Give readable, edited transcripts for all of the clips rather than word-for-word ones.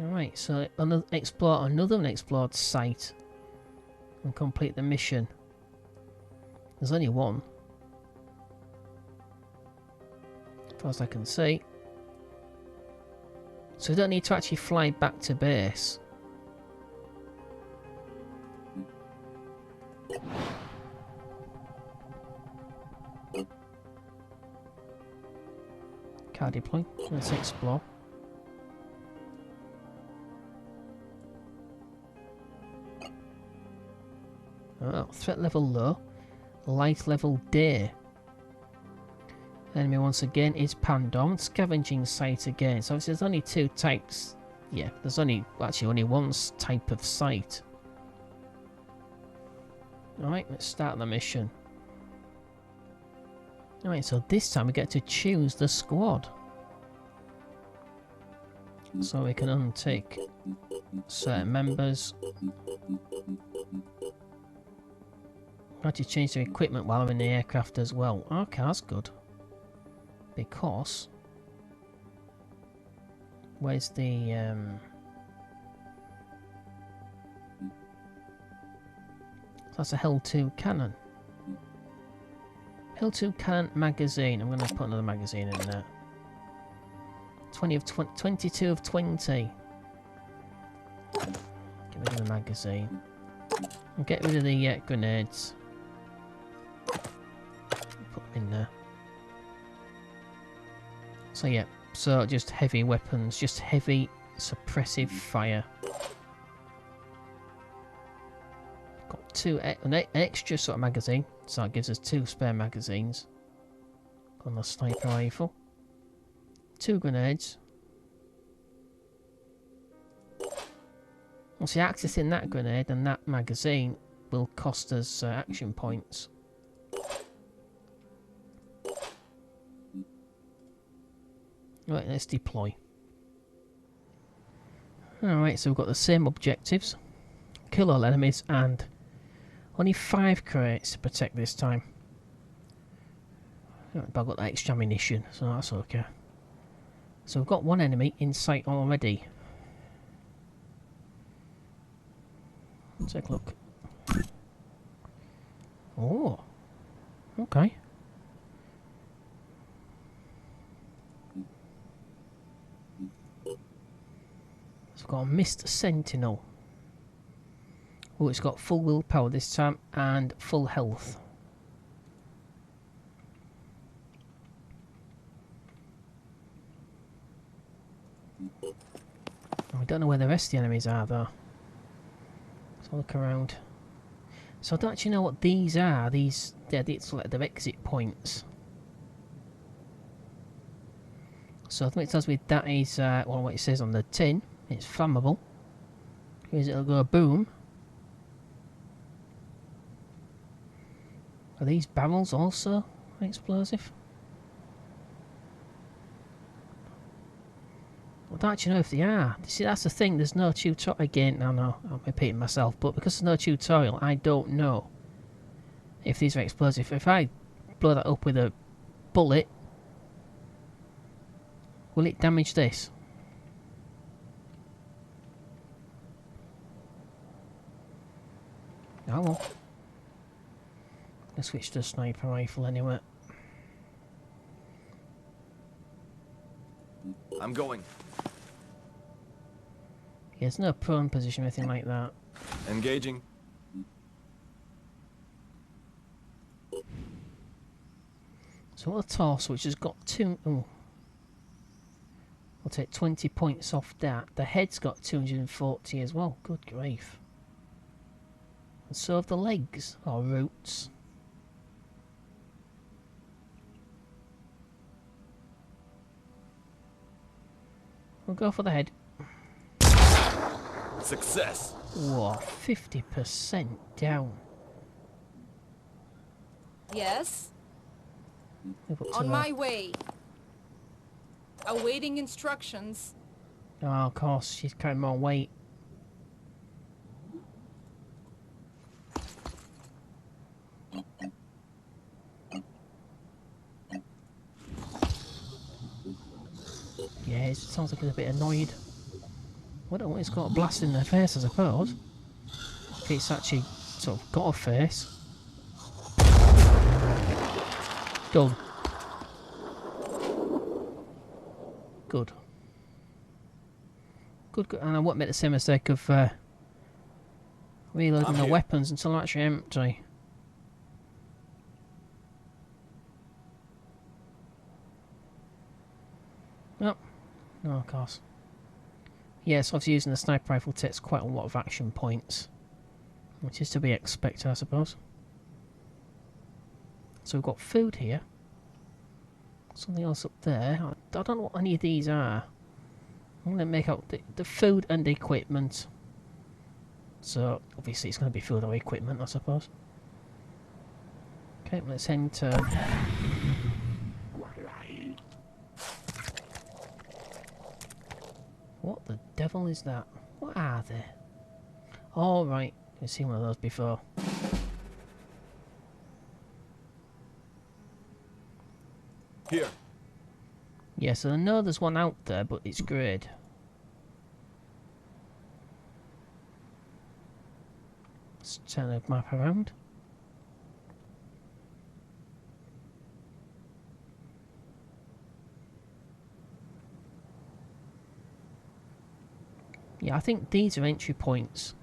Alright, so explore another unexplored site and complete the mission. There's only one, as far as I can see. So we don't need to actually fly back to base. Car deploy. Let's explore. Oh, threat level low. Light level day. Enemy once again is Pandom. Scavenging site again. So there's only two types. Yeah, there's actually only one type of site. Alright, let's start the mission. Alright, so this time we get to choose the squad. So we can untick certain members. How to change the equipment while I'm in the aircraft as well. Okay, that's good. Because where's the that's a Hell 2 cannon. Hell 2 cannon magazine. I'm going to put another magazine in there. 22 of 20. Get rid of the magazine. And get rid of the grenades. Put them in there. So yeah, so just heavy weapons, just heavy suppressive fire. Got an extra sort of magazine, so it gives us 2 spare magazines. On the sniper rifle. 2 grenades. Well, see, accessing that grenade and that magazine will cost us action points. Right, let's deploy. Alright, so we've got the same objectives. Kill all enemies and only 5 crates to protect this time. But I've got that extra ammunition, so that's okay. So we've got 1 enemy in sight already. Let's take a look. Oh, okay. So we've got a missed sentinel. Oh, it's got full willpower this time and full health. We don't know where the rest of the enemies are though. Let's look around. So I don't actually know what these are. They're like exit points. So I think it tells me that is well, what it says on the tin. It's flammable. Here's it'll go boom. Are these barrels also explosive? I don't actually know if they are. See, that's the thing, there's no tutorial. Again, no, I'm repeating myself, but because there's no tutorial, I don't know if these are explosive. If I blow that up with a bullet, will it damage this? I won't. Let's switch to a sniper rifle anyway. I'm going. Yeah, there's no prone position or anything like that. Engaging. So what a torso, which has got 2... Oh. We'll take 20 points off that. The head's got 240 as well. Good grief. And so have the legs, or roots. We'll go for the head. Success. Whoa, 50% down. Yes? Move up to On that. my way. Awaiting instructions. Oh, of course, she's carrying more weight. Yeah, it sounds like he's a bit annoyed. Well, it's got a blast in their face, I suppose. If it's actually sort of got a face. Done. Good. Good, good. And I won't make the same mistake of reloading the weapons until they're actually empty. Oh, no, of course. Yes, obviously using the sniper rifle takes quite a lot of action points, which is to be expected, I suppose. So we've got food here. Something else up there. I don't know what any of these are. I'm going to make out the food and the equipment. So, obviously it's going to be food or equipment, I suppose. Okay, let's head to... What the devil is that? What are they? Oh, right. I've seen one of those before. Here. Yeah, so I know there's one out there, but it's greyed. Let's turn the map around. Yeah, I think these are entry points.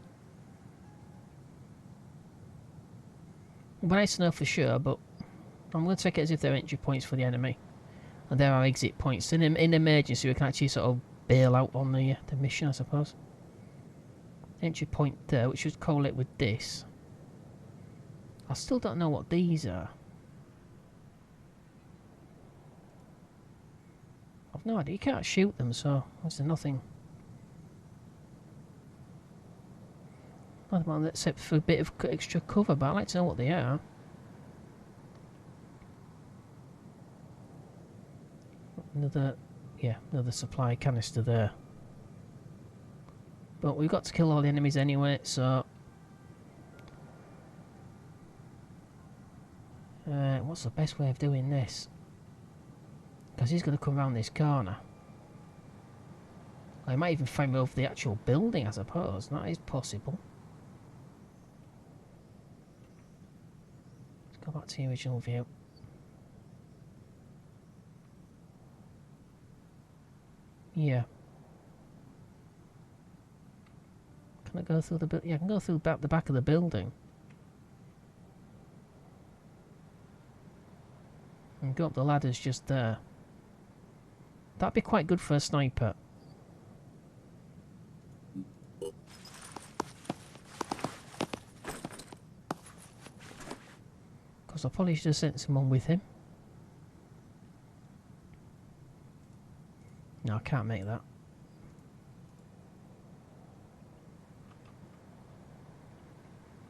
Well, I don't know for sure, but I'm going to take it as if they're entry points for the enemy. And there are exit points. In emergency, we can actually sort of bail out on the mission, I suppose. Entry point there, which should correlate with this. I still don't know what these are. I've no idea. You can't shoot them, so there's nothing. Nothing except for a bit of extra cover, but I'd like to know what they are. Another supply canister there. But we've got to kill all the enemies anyway, so... what's the best way of doing this? Because he's going to come around this corner. I might even find me over the actual building, I suppose. That is possible. Let's go back to the original view. Yeah. Can I go through the building? Yeah, I can go through the back of the building. And go up the ladders just there. That'd be quite good for a sniper. Because I probably should have sent someone with him. No, I can't make that.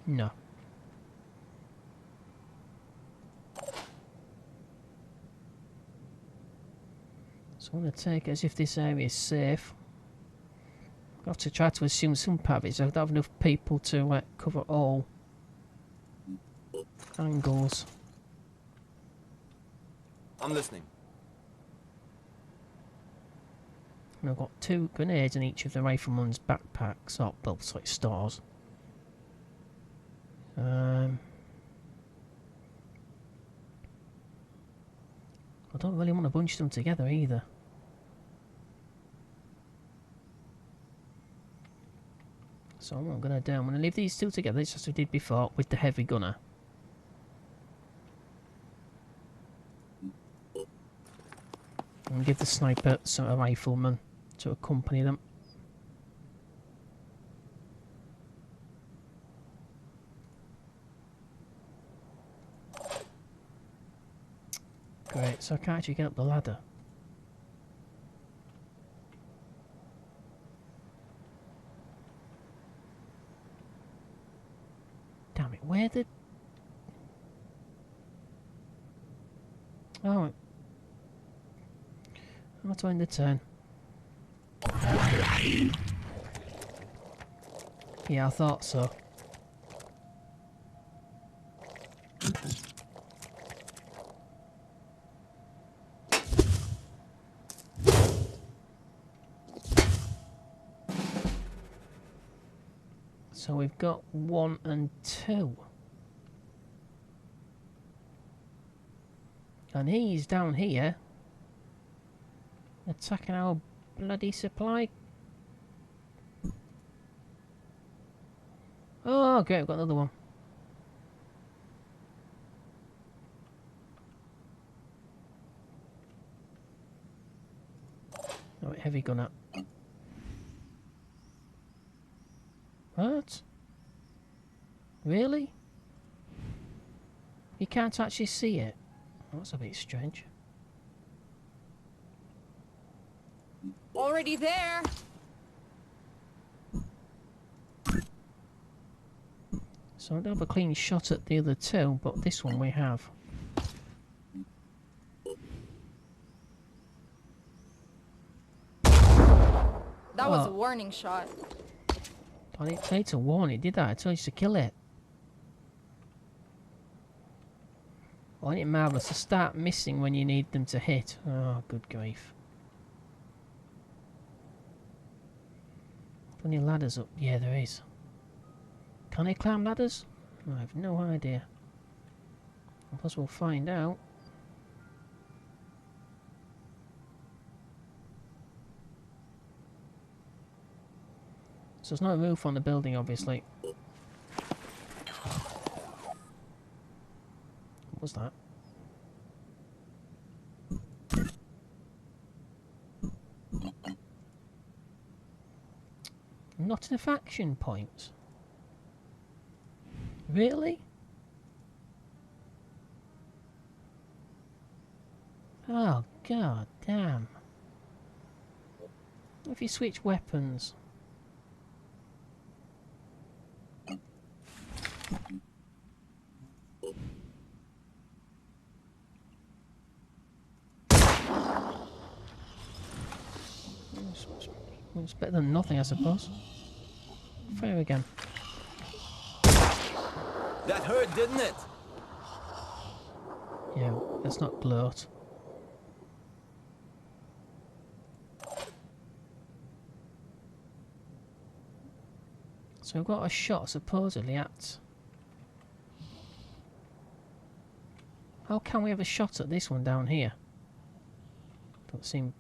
No. So I'm going to take it as if this area is safe. I have to try to assume some part of it, so I don't have enough people to cover all angles. I'm listening. And I've got 2 grenades in each of the rifleman's backpacks, or well, sorry, stores. I don't really want to bunch them together either. So what I'm going to do, I'm going to leave these 2 together, just as we did before, with the heavy gunner. And give the sniper a rifleman to accompany them. Great, so I can't actually get up the ladder. Damn it, where the... Oh, I'm not doing the turn. Yeah, I thought so. got 1 and 2. And he's down here attacking our bloody supply. Oh, great, we've got another one. Oh, heavy gun up. What? Really? You can't actually see it? Oh, that's a bit strange. Already there. So I don't have a clean shot at the other two, but this one we have. That was a warning shot. I didn't tell you to warn it, did I? I told you to kill it. Oh, isn't it marvellous to start missing when you need them to hit? Oh, good grief. Any ladders up? Yeah, there is. Can they climb ladders? I have no idea. I suppose we'll find out. So there's no roof on the building, obviously. What was that? Not enough action points. Really? Oh, god damn. What if you switch weapons? It's better than nothing, I suppose. Fire again. That hurt, didn't it? Yeah, let's not gloat. So we've got a shot supposedly at... How can we have a shot at this one down here? Don't seem...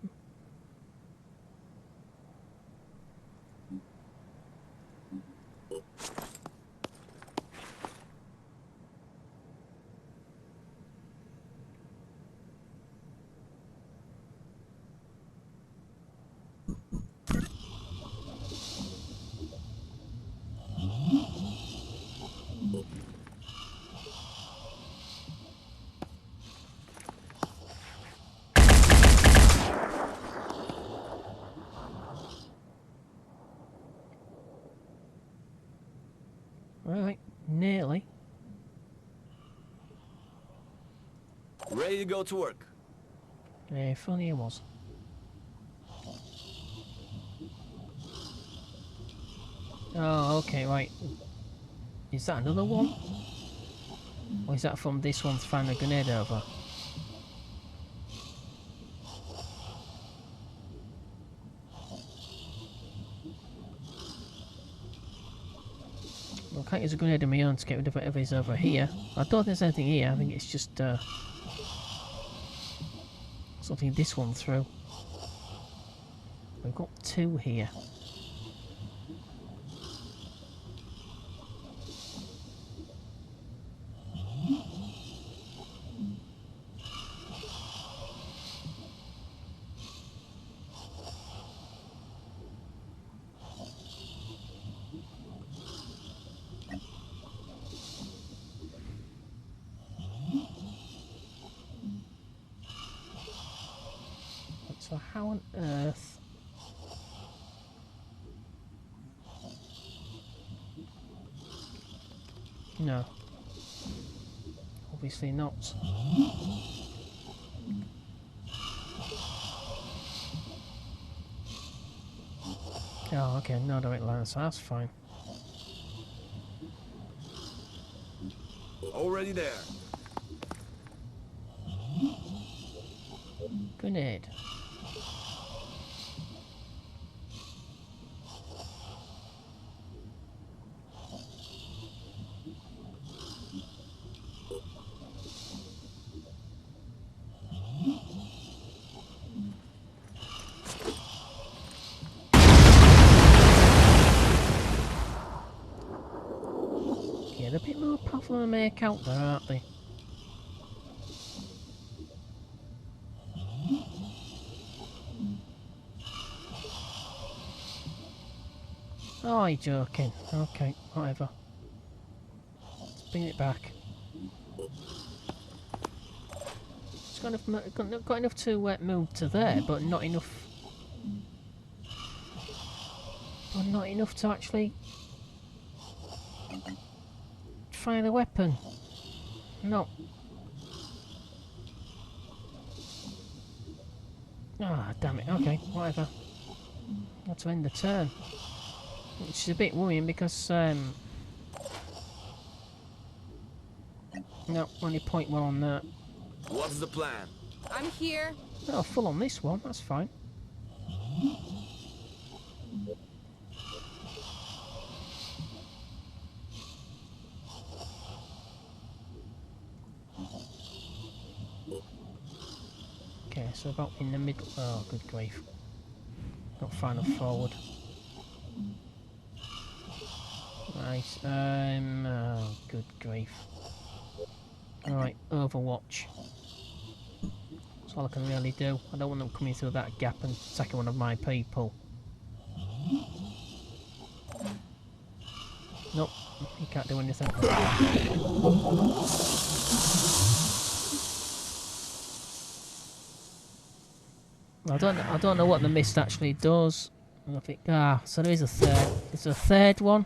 Right, nearly. Ready to go to work. Yeah, if only it was. Oh, okay, right. Is that another one? Or is that from this one throwing a grenade over? Well, I can't use a grenade on my own to get rid of whatever is over here. I don't think there's anything here. I think it's just something this one through. We've got 2 here. So how on earth... No. Obviously not. Oh, okay, no direct line, so that's fine. Already there. Grenade. Yeah, they're a bit more powerful than they make out there, aren't they? Oh, you're joking. Okay, whatever. Let's bring it back. It's got enough to move to there, but not enough. But not enough to actually fire the weapon. No. Ah, damn it. Okay, whatever. Got to end the turn. Which is a bit worrying because, no, only 0.1 on that. What's the plan? I'm here. Oh, full on this one, that's fine. Okay, so about in the middle. Oh, good grief. Not far enough forward. Right, oh, good grief. Alright, Overwatch. That's all I can really do. I don't want them coming through that gap and attacking one of my people. Nope, he can't do anything. I don't know what the mist actually does. I think, so there is a third. Is there a third one?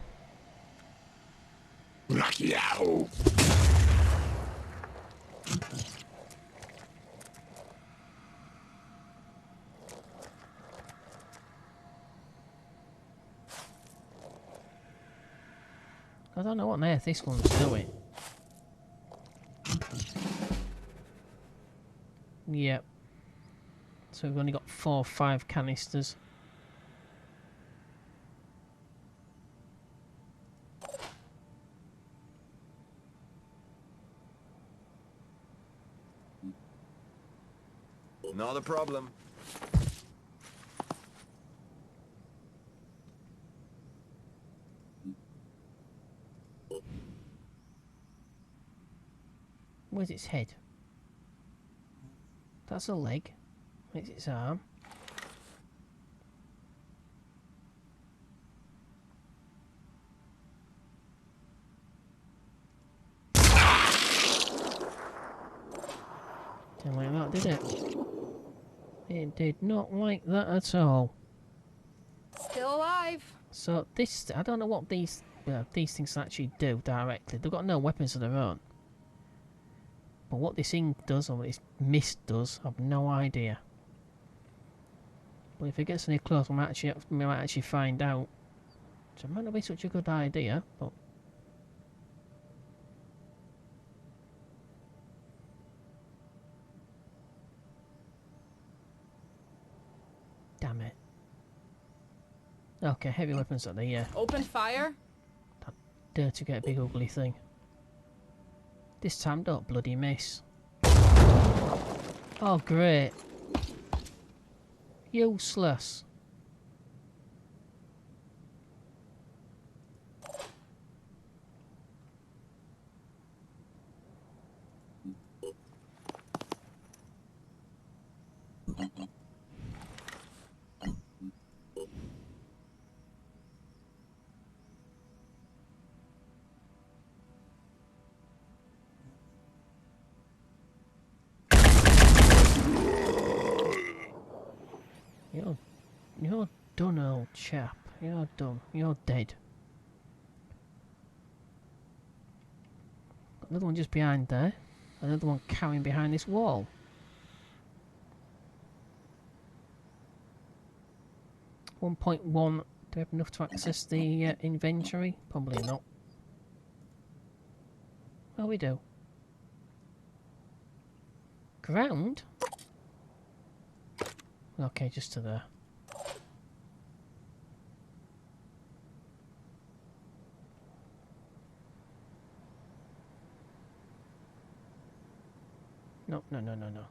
I don't know what on earth this one's doing. Yep. So we've only got 4 or 5 canisters. Not a problem. Where's its head? That's a leg. Where's its arm? Didn't like that, did it? It did not like that at all. Still alive. So this, I don't know what these things actually do directly. They've got no weapons of their own. But what this ink does, or what this mist does, I've no idea. But if it gets any closer, we might actually find out. So it might not be such a good idea, but... Damn it. Okay, heavy weapons at the Open fire. dare to get a big ugly thing. This time don't bloody miss. Oh great. Useless. You're done, old chap. You're done. You're dead. Got another one just behind there. Another one carrying behind this wall. .1. Do we have enough to access the inventory? Probably not. Well, we do. Ground? Okay, just to there. No, no, no, no, no.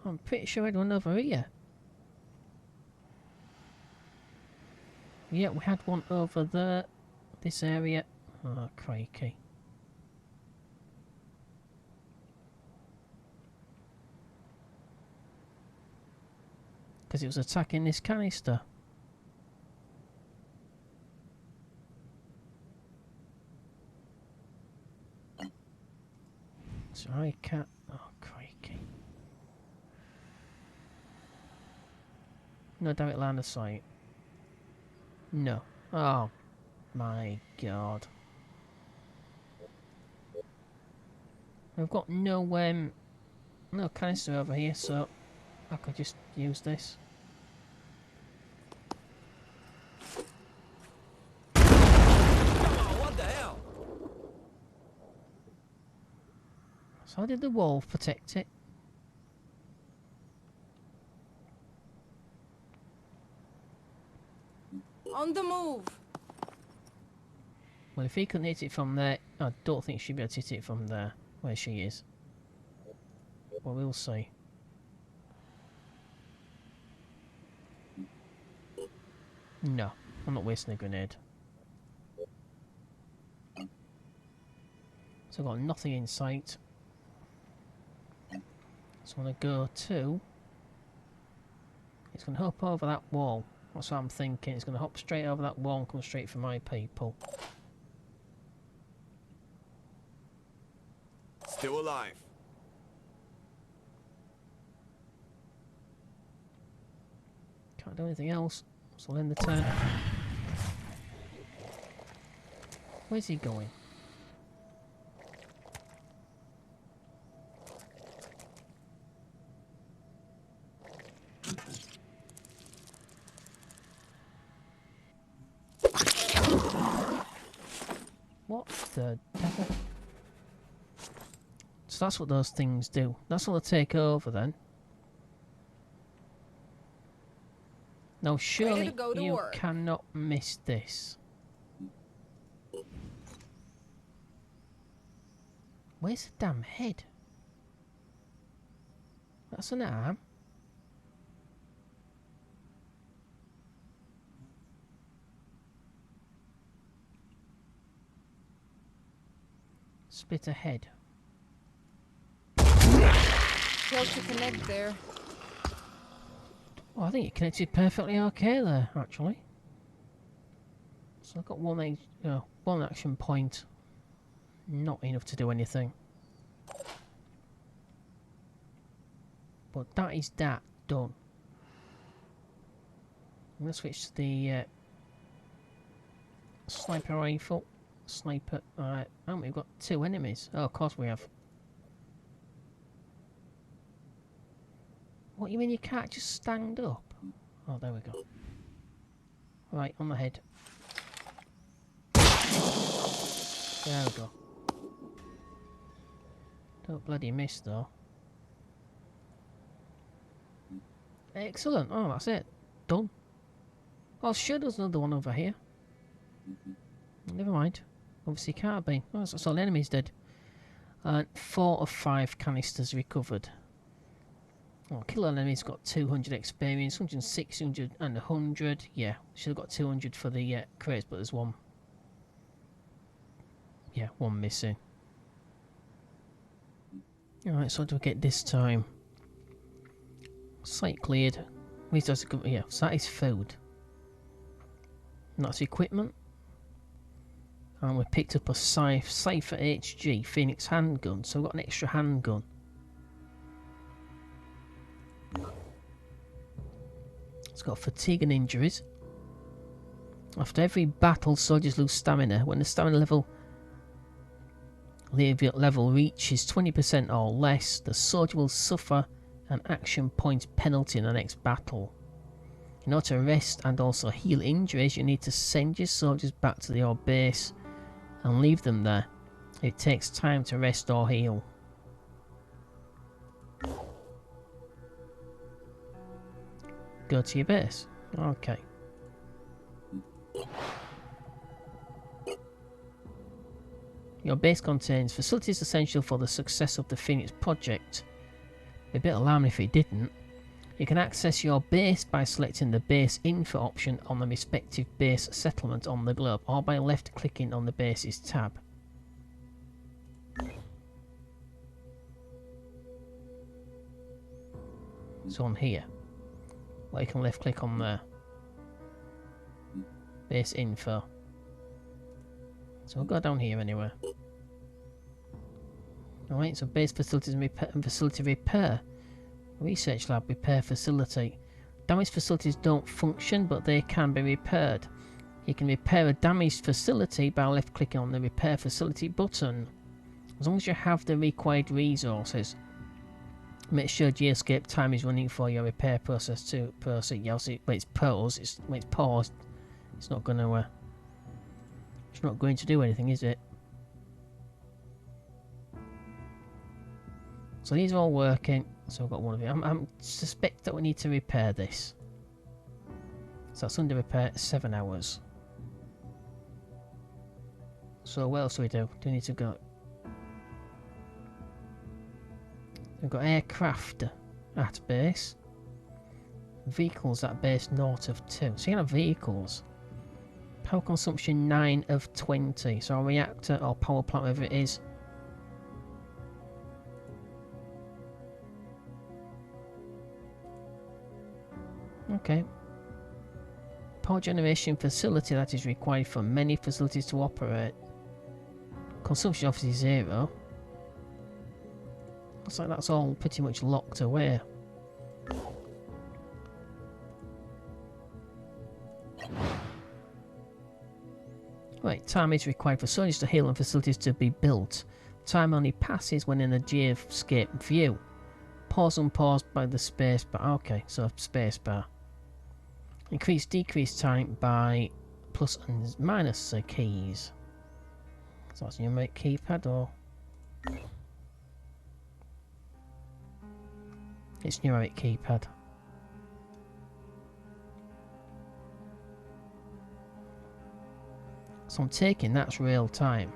I'm pretty sure I had one over here. Yeah, we had one over there. This area. Oh, crikey. Because it was attacking this canister. So I can't... Oh, crikey. No direct line of sight. No. Oh, my God. I've got no canister over here, so I could just use this. Oh, what the hell? So how did the wall protect it? On the move. Well, if he couldn't hit it from there, I don't think she'd be able to hit it from there, where she is. But we'll see. No, I'm not wasting a grenade. So I've got nothing in sight. So I'm going to go to... It's going to hop over that wall. That's what I'm thinking. It's going to hop straight over that wall and come straight for my people. Still alive. Can't do anything else. So I'll end the turn. Where's he going? What the devil? So that's what those things do. That's what they take over then. Now surely go to you work. cannot miss this. Where's the damn head? That's an arm. Spit a head. Failed to connect there. Oh, I think it connected perfectly okay there, actually. So I've got one action point. Not enough to do anything. But that is that done. I'm going to switch to the sniper rifle. Sniper. Alright, we've got two enemies. Oh, of course we have. What, you mean you can't just stand up? Oh, there we go. Right, on the head. There we go. Don't bloody miss, though. Excellent. Oh, that's it. Done. Oh, sure there's another one over here. Never mind. Obviously can't be. Oh, that's all the enemies did. 4 of 5 canisters recovered. Oh, kill an enemy's got 200 experience, 106, 100 and 100. Yeah, should have got 200 for the crates, but there's one. Yeah, one missing. Alright, so what do we get this time? Site cleared. Yeah, so that is food. And that's equipment. And we picked up a Cypher HG Phoenix handgun, so we've got an extra handgun. It's got fatigue and injuries. After every battle, soldiers lose stamina. When the stamina level reaches 20% or less, the soldier will suffer an action point penalty in the next battle. In order to rest and also heal injuries, you need to send your soldiers back to your base and leave them there. It takes time to rest or heal. Go to your base. Okay. Your base contains facilities essential for the success of the Phoenix project. It'd be a bit alarming if it didn't. You can access your base by selecting the base info option on the respective base settlement on the globe, or by left clicking on the bases tab. So on here, well, you can left click on there. Base info. So we'll go down here anyway. Alright, so base facilities and facility repair. Research lab repair facility. Damaged facilities don't function, but they can be repaired. You can repair a damaged facility by left clicking on the repair facility button. As long as you have the required resources. Make sure geoscape time is running for your repair process to proceed. Yeah, when it's paused, it's not gonna it's not going to do anything, is it? So these are all working. So I've got one of them. I suspect that we need to repair this. So that's under repair, 7 hours. So what else do we do? Do we need to go? We've got aircraft at base. Vehicles at base north of 2. So you have vehicles. Power consumption 9 of 20. So a reactor or power plant, whatever it is. Okay. Power generation facility that is required for many facilities to operate. Consumption obviously 0. Looks like that's all pretty much locked away. Right, time is required for soldiers to heal and facilities to be built. Time only passes when in a geoscape view. Pause unpaused by the space bar. Okay, so space bar. Increase decrease time by plus and minus keys. So that's numeric keypad or it's numeric keypad. So I'm taking that's real time.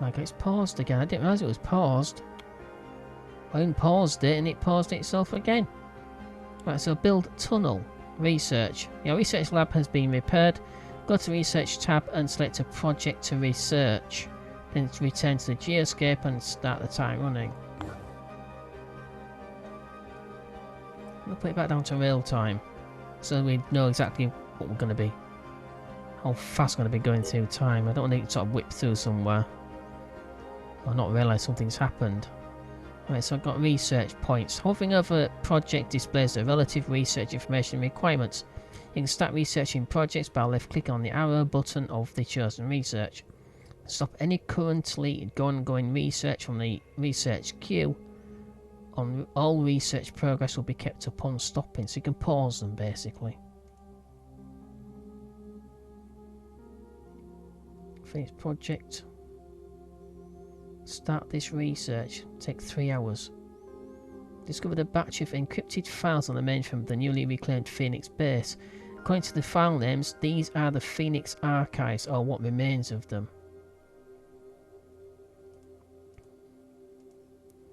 Like it's paused again. I didn't realise it was paused. I unpaused it and it paused itself again. Right, so build tunnel. Research. Your research lab has been repaired. Go to research tab and select a project to research. Then return to the geoscape and start the time running. We'll put it back down to real time. So we know exactly what we're going to be. How fast we're going to be going through time. I don't want to sort of whip through somewhere. Or not realise something's happened. Right, so I've got research points. Hovering over project displays the relative research information requirements. You can start researching projects by left click on the arrow button of the chosen research. Stop any currently ongoing research from the research queue. All research progress will be kept upon stopping, so you can pause them basically. Finish project. Start this research. Take 3 hours. Discovered a batch of encrypted files on the mainframe of the newly reclaimed Phoenix base. According to the file names, these are the Phoenix archives, or what remains of them.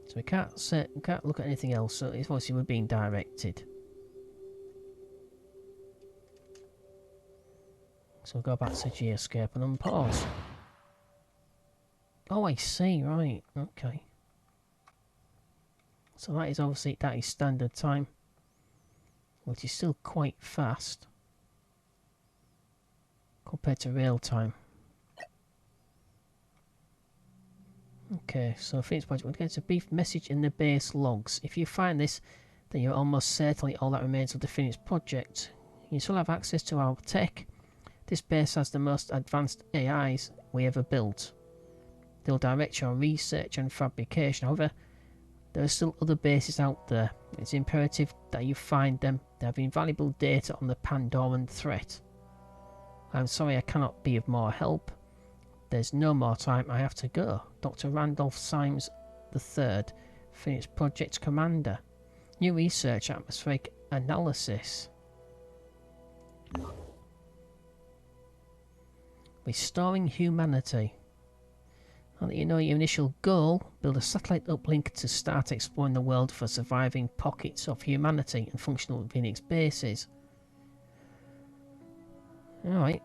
So we can't look at anything else, so it's obviously we're being directed. So we'll go back to Geoscape and unpause. Oh, I see, right, okay. So that is obviously, that is standard time, which is still quite fast compared to real time. Okay, so Phoenix Project, we'll get a brief message in the base logs. If you find this, then you're almost certainly all that remains of the Phoenix Project. You still have access to our tech. This base has the most advanced AIs we ever built. They'll direct your research and fabrication. However, there are still other bases out there. It's imperative that you find them. They have invaluable data on the Pandoran threat. I'm sorry I cannot be of more help. There's no more time. I have to go. Dr. Randolph Symes III, Phoenix Project Commander. New research, atmospheric analysis. Restoring humanity. Now that you know your initial goal, build a satellite uplink to start exploring the world for surviving pockets of humanity and functional Phoenix bases. Alright.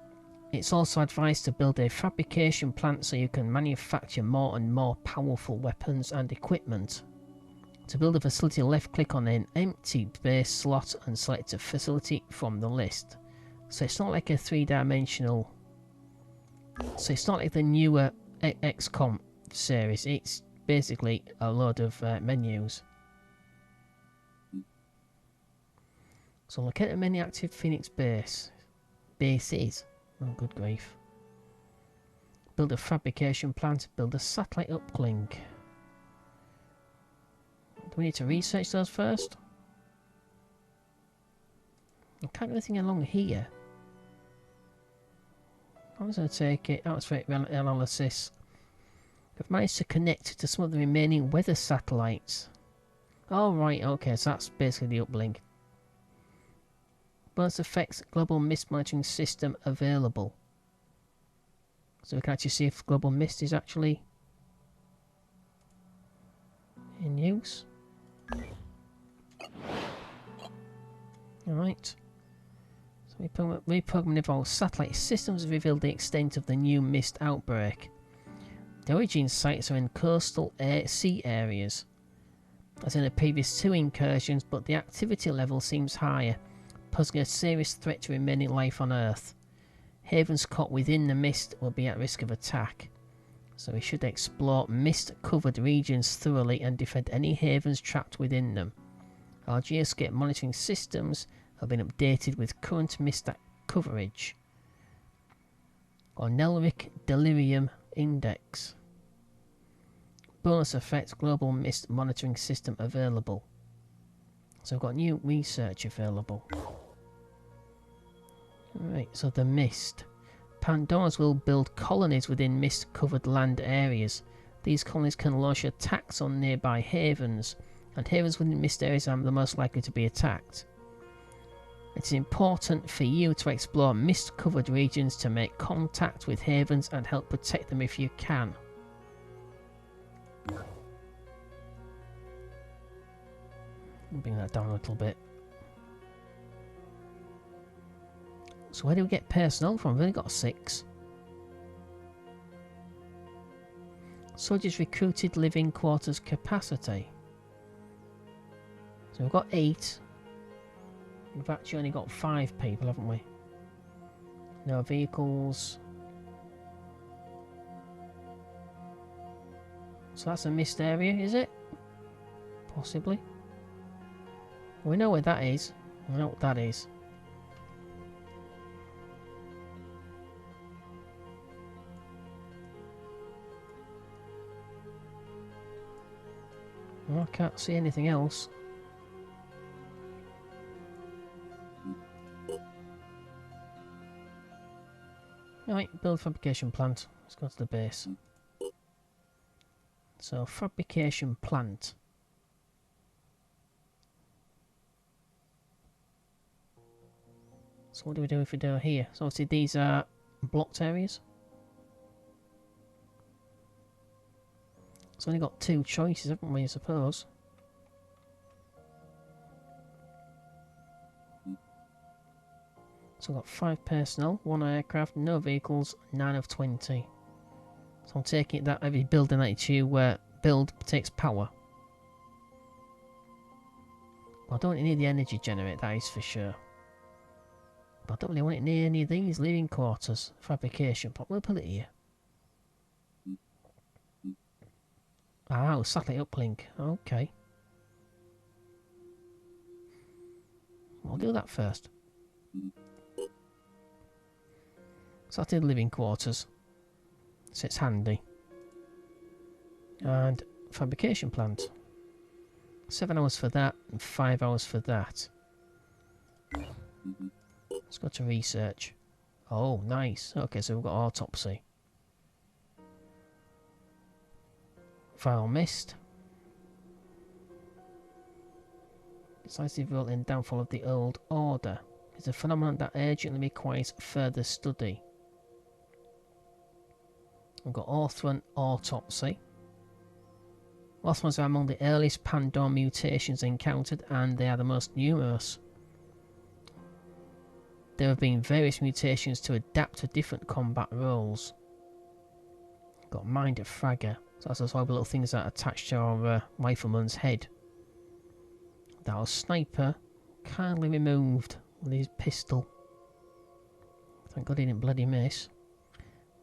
It's also advised to build a fabrication plant so you can manufacture more and more powerful weapons and equipment. To build a facility, left click on an empty base slot and select a facility from the list. So it's not like a three-dimensional... So it's not like the newer XCom series, it's basically a load of menus. So look at the many active Phoenix bases. Oh, good grief. Build a fabrication plant, build a satellite uplink. Do we need to research those first? I can't do anything along here. I'm just going to take it. Atmospheric analysis. We've managed to connect to some of the remaining weather satellites. Oh, right, okay, so that's basically the uplink. Bonus effects, global mist monitoring system available. So we can actually see if global mist is actually in use. Alright. So reprogramming evolved satellite systems have revealed the extent of the new mist outbreak. The origin sites are in coastal sea areas, as in the previous two incursions, but the activity level seems higher, posing a serious threat to remaining life on Earth. Havens caught within the mist will be at risk of attack, so we should explore mist-covered regions thoroughly and defend any havens trapped within them. Our geoscape monitoring systems have been updated with current mist coverage. Or Nelric Delirium Index. Bonus effect, global mist monitoring system available. So we've got new research available. Right, so the mist. Pandoras will build colonies within mist-covered land areas. These colonies can launch attacks on nearby havens, and havens within mist areas are the most likely to be attacked. It's important for you to explore mist-covered regions to make contact with havens and help protect them if you can. Bring that down a little bit. So where do we get personnel from? We've only got 6. Soldiers recruited, living quarters capacity. So we've got 8. We've actually only got 5 people, haven't we? No vehicles. So that's a mist area, is it? Possibly. We know where that is. We know what that is. Well, I can't see anything else. Right, build fabrication plant. Let's go to the base. So, fabrication plant. So what do we do if we do here? So obviously these are blocked areas. So only got 2 choices, haven't we, I suppose? So we've got 5 personnel, 1 aircraft, no vehicles, 9 of 20. So I'm taking it that every building that you build takes power. Well, I don't need the energy generator, that is for sure. But I don't really want it near any of these living quarters. Fabrication plant. We'll put it here. Ah, satellite uplink. Okay. I'll do that first. Satellite living quarters. So it's handy. And fabrication plant. 7 hours for that and 5 hours for that. Let's go to research. Oh, nice. Okay, so we've got autopsy. foul mist. Decisive role in downfall of the old order. It's a phenomenon that urgently requires further study. We've got Orthron autopsy. Orthrons are among the earliest Pandora mutations encountered, and they are the most numerous. There have been various mutations to adapt to different combat roles. We've got Mind of Fragger. So that's those horrible little things that attach to our rifleman's head. That was Sniper kindly removed with his pistol. Thank God he didn't bloody miss.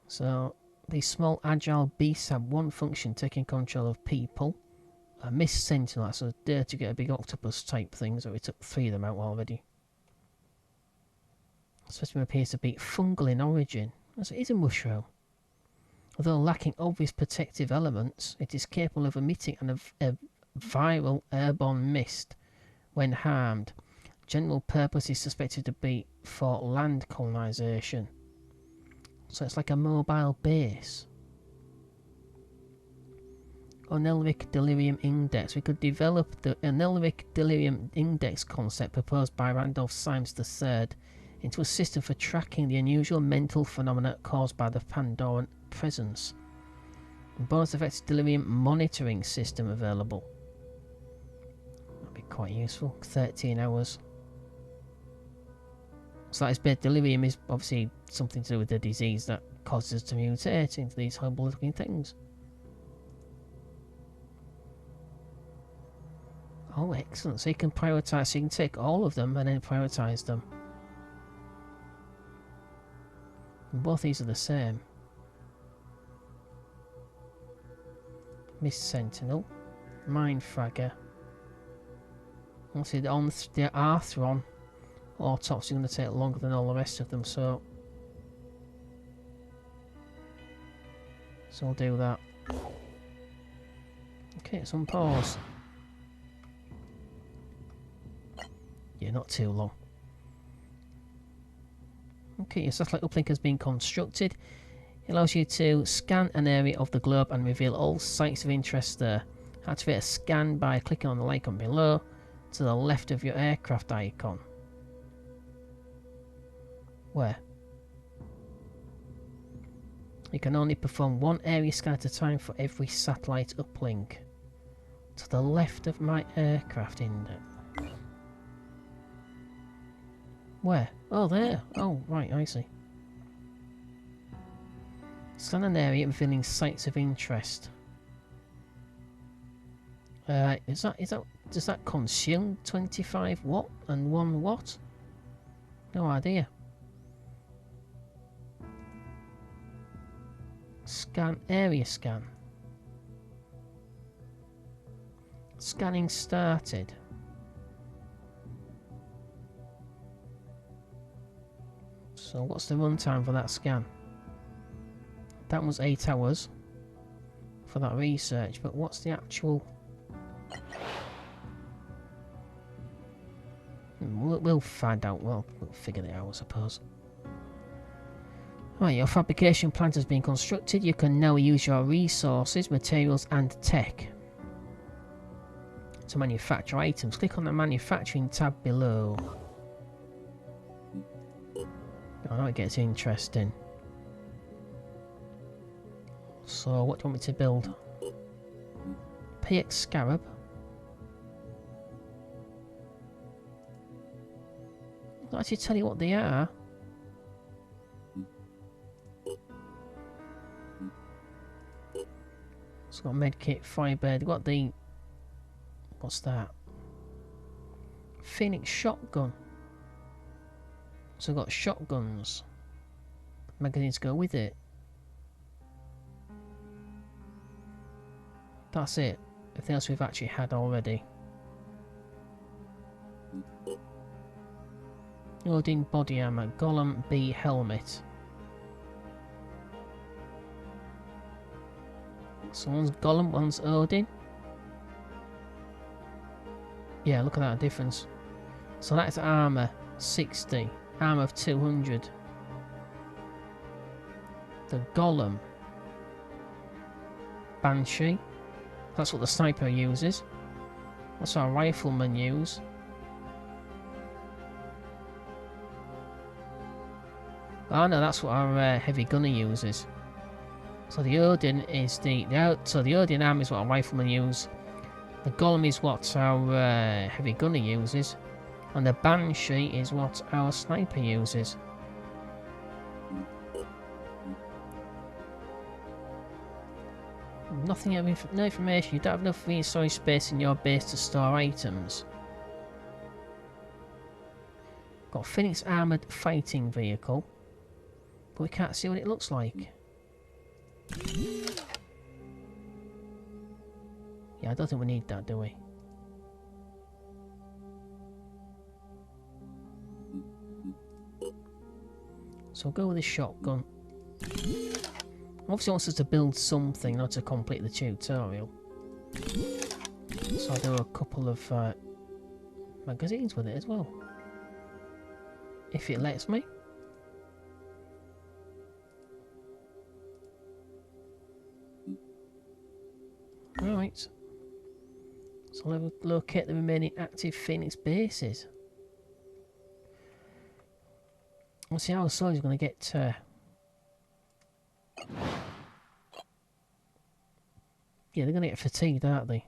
So these small agile beasts have one function: taking control of people. A mist sentinel, that's a dare to get a big octopus type thing, so we took 3 of them out already. The specimen appears to be fungal in origin. So it is a mushroom. Although lacking obvious protective elements, it is capable of emitting a viral airborne mist when harmed. General purpose is suspected to be for land colonisation. So it's like a mobile base. Onelric Delirium Index. We could develop the Onelric Delirium Index concept proposed by Randolph Symes III into a system for tracking the unusual mental phenomena caused by the Pandoran presence. A bonus effects delirium monitoring system available. That'd be quite useful. 13 hours. So that is bad. Delirium is obviously something to do with the disease that causes us to mutate into these horrible looking things. Oh, excellent. So you can prioritise, so you can take all of them and then prioritise them. And both these are the same. Mist Sentinel. Mind Fragger. Obviously, on the Arthron autopsy is going to take longer than all the rest of them, so we'll do that. Okay, it's on pause. Yeah, not too long. Okay, your satellite uplink has been constructed. It allows you to scan an area of the globe and reveal all sites of interest there. Activate a scan by clicking on the icon below to the left of your aircraft icon. Where? You can only perform one area scan at a time for every satellite uplink. To the left of my aircraft index. Where? Oh, there. Oh, right, I see. Scan an area revealing sites of interest. Does that consume 25 watt and 1 watt? No idea. Scan, area scan. Scanning started. So what's the runtime for that scan? That was 8 hours for that research, but what's the actual... We'll find out. We'll figure it out, I suppose. Right, your fabrication plant has been constructed. You can now use your resources, materials and tech to manufacture items. Click on the manufacturing tab below. Oh, now it gets interesting. So, what do you want me to build? PX Scarab. I'll actually tell you what they are. It's got medkit, firebird. They've got the... What's that? Phoenix shotgun. So I've got shotguns. Magazines go with it. That's it. Everything else we've actually had already. Odin body armor. Golem B helmet. So one's Golem, one's Odin. Yeah, look at that difference. So that's armor 60. Armor of 200. The Golem. Banshee. That's what the sniper uses. That's what our riflemen use. Oh no, that's what our heavy gunner uses. So the Odin is the Odin arm is what our riflemen use. The Golem is what our heavy gunner uses, and the Banshee is what our sniper uses. No information. You don't have enough resource space in your base to store items. Got Phoenix armoured fighting vehicle, but we can't see what it looks like. Yeah, I don't think we need that, do we? So we'll go with the shotgun. Obviously wants us to build something, not to complete the tutorial. So I'll do a couple of magazines with it as well. If it lets me. Right. So I'll locate the remaining active Phoenix bases. We'll see how our soldiers are going to get... Yeah, they're going to get fatigued, aren't they?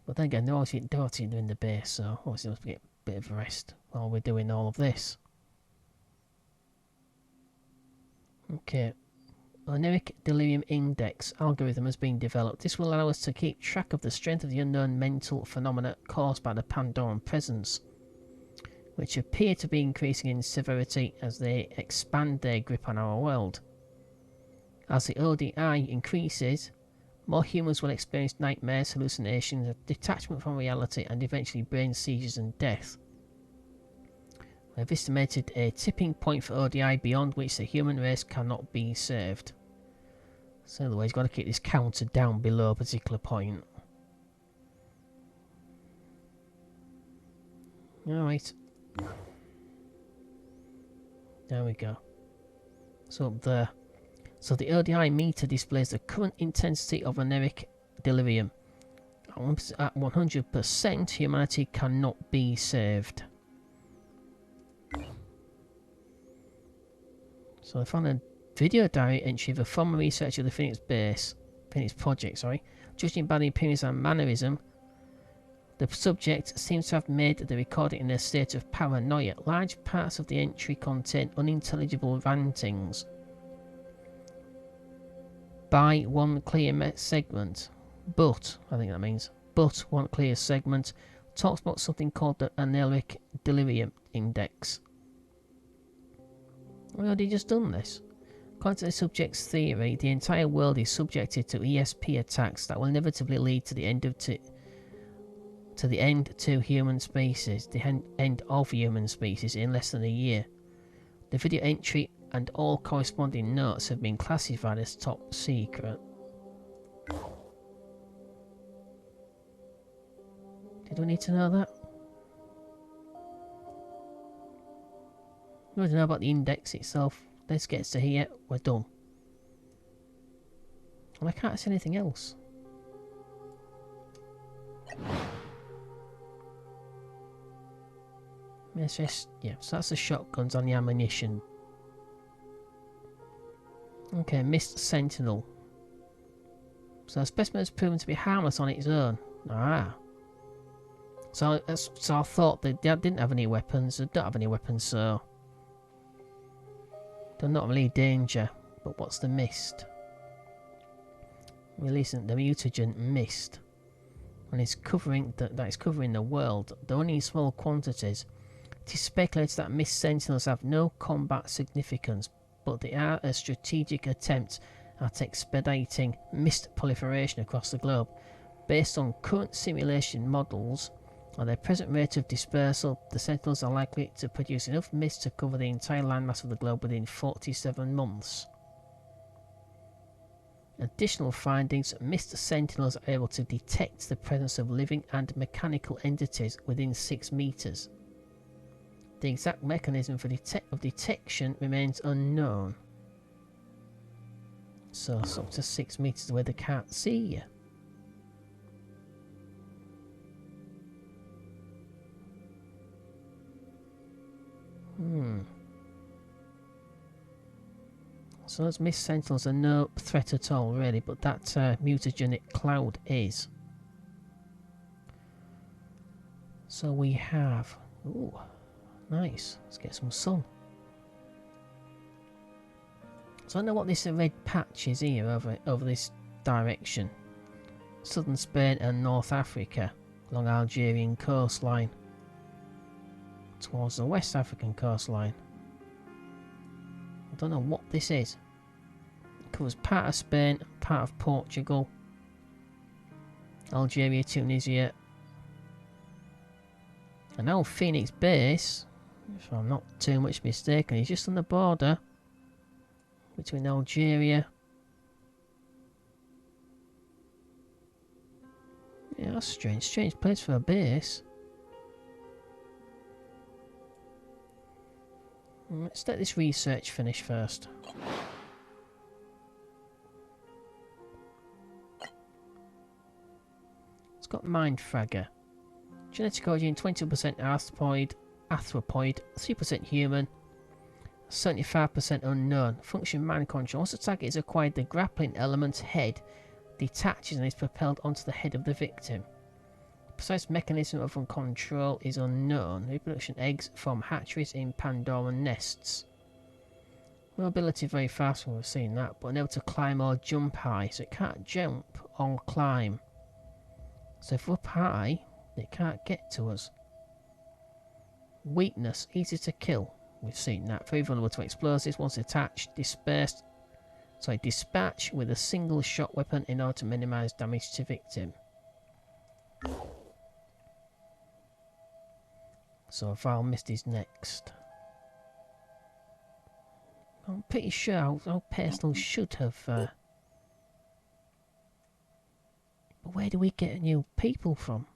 But then again, they're obviously doing the base, so obviously must get a bit of rest while we're doing all of this. Okay. Oniric Delirium Index algorithm has been developed. This will allow us to keep track of the strength of the unknown mental phenomena caused by the Pandoran presence, which appear to be increasing in severity as they expand their grip on our world. As the ODI increases, more humans will experience nightmares, hallucinations, detachment from reality, and eventually brain seizures and death. We have estimated a tipping point for ODI beyond which the human race cannot be saved. So otherwise, got to keep this counter down below a particular point. Alright. There we go. So up there. So the ODI meter displays the current intensity of oniric delirium. At 100%, humanity cannot be saved. So I found a video diary entry of a former researcher of the Phoenix project, Judging by the appearance and mannerism, the subject seems to have made the recording in a state of paranoia. Large parts of the entry contain unintelligible rantings. By one clear segment, but one clear segment talks about something called the oniric delirium index. We already just done this. According to the subject's theory, the entire world is subjected to ESP attacks that will inevitably lead to the end of human species, the end of human species in less than a year. The video entry and all corresponding notes have been classified as top secret. Did we need to know that? We don't know about the index itself. Let's get to here. We're done. And I can't see anything else. Let's just... yeah, so that's the shotguns on the ammunition. Okay, Mist Sentinel. So the specimen has proven to be harmless on its own. Ah. So I thought they didn't have any weapons. They don't have any weapons, so... they're not really danger. But what's the mist? Releasing the mutagen mist. And it's covering the world. Though only in small quantities. It is speculated that mist sentinels have no combat significance, but they are a strategic attempt at expediting mist proliferation across the globe. Based on current simulation models, at their present rate of dispersal, the sentinels are likely to produce enough mist to cover the entire landmass of the globe within 47 months. Additional findings: mist sentinels are able to detect the presence of living and mechanical entities within 6 meters. The exact mechanism for detection remains unknown. So it's up to 6 meters where they can't see you. So those mist sentinels are no threat at all, really, but that mutagenic cloud is. So we have... Ooh, nice. Let's get some sun. So I know what this red patch is here over this direction. Southern Spain and North Africa, along Algerian coastline. Towards the West African coastline. I don't know what this is. It covers part of Spain, part of Portugal, Algeria, Tunisia. And now Phoenix base, if I'm not too much mistaken, is just on the border between Algeria. Yeah, that's strange. Strange place for a base. Let's let this research finish first. It's got Mind Fragger. Genetic origin 20% arthropoid, 3% human, 75% unknown. Function mind control. Once the target is acquired, the grappling element's head detaches and is propelled onto the head of the victim. The precise mechanism of control is unknown. Reproduction eggs from hatcheries in Pandoran nests. Mobility very fast, we've seen that, but unable to climb or jump high, so it can't jump or climb. So if we're up high, it can't get to us. Weakness, easy to kill. We've seen that. Very vulnerable to explosives. Once attached, dispatch with a single shot weapon in order to minimise damage to victim. So Vile Mist is next. I'm pretty sure our personal should have... But where do we get new people from?